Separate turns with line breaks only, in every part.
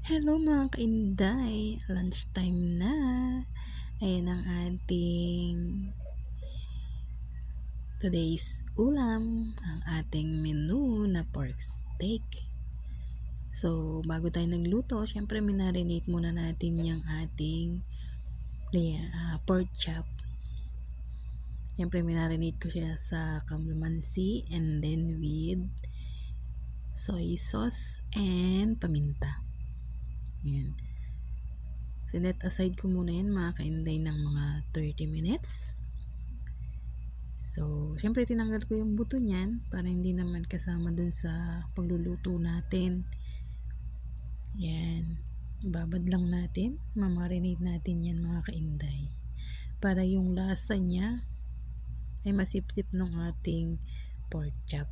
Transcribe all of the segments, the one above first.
Hello mga kainday, lunchtime na. Ayan ang ating today's ulam, ang ating menu na pork steak. So, bago tayo nagluto, syempre minarinate muna natin yung ating pork chop. Syempre minarinate ko siya sa kalamansi and then with soy sauce and paminta. Ayan. Sinet aside ko muna yan mga kainday ng mga 30 minutes. So, syempre tinanggal ko yung buto niyan para hindi naman kasama dun sa pagluluto natin. Yan. Babad lang natin. Mamarinate natin yan mga kainday. Para yung lasa niya ay masipsip ng ating pork chop.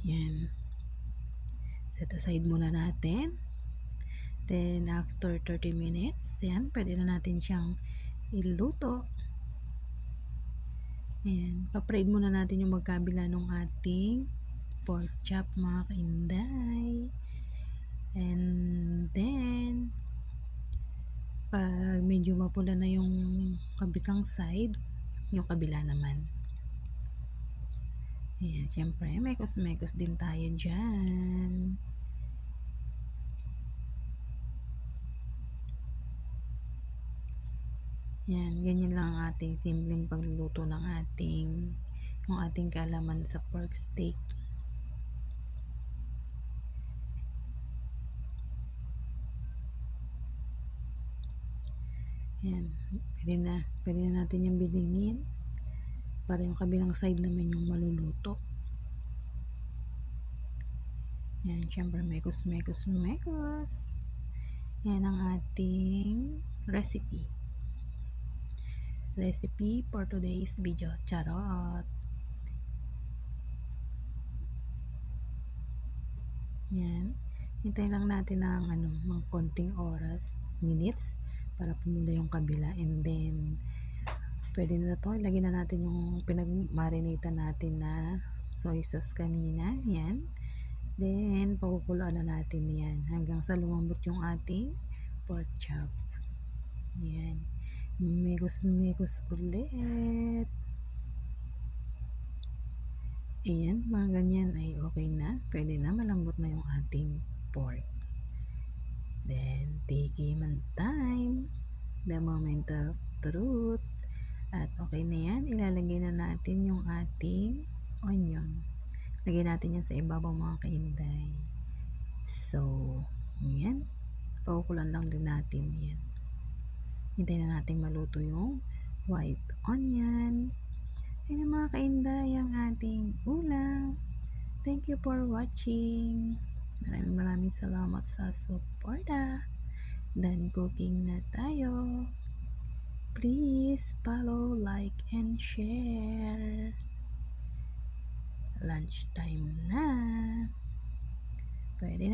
Yan. Set aside muna natin. Then, after 30 minutes, yan, pwede na natin siyang iluto. Yan. Pa-fried muna natin yung magkabila ng ating pork chop mga kainday. And then, pag medyo mapula na yung kabitang side, yung kabila naman. Yan. Siyempre, mekos-mekos din tayo dyan. Yan, ganyan lang ang ating simpleng pagluluto ng yung ating kaalaman sa pork steak. Yan, pwede na natin yung bilingin para yung kabilang side naman yung maluluto. Yan, syempre mekos. Yan ang ating recipe for today's video. Charot! Yan. Hintayin lang natin ng mga konting minutes, para pumula yung kabila. And then, pwede na to. Ilagay na natin yung pinag-marinate natin na soy sauce kanina. Yan. Then, pakukuluan na natin yan hanggang sa lumambot yung ating pork chop. Yan. Mekos ulit. Ayan, mga ganyan ay okay na. Pwede na, malambot na yung ating pork. Then, taking time, the moment of truth. At okay na yan, ilalagay na natin yung ating onion. Lagay natin yan sa ibabaw mga kainday. So, yan. Pakukulan lang din natin yan. Hintayin na natin maluto yung white onion. Ayan mga kainday ang ating ulam. Thank you for watching. Maraming salamat sa suporta. Dan cooking na tayo. Please follow, like, and share. Lunchtime na. Pwede na.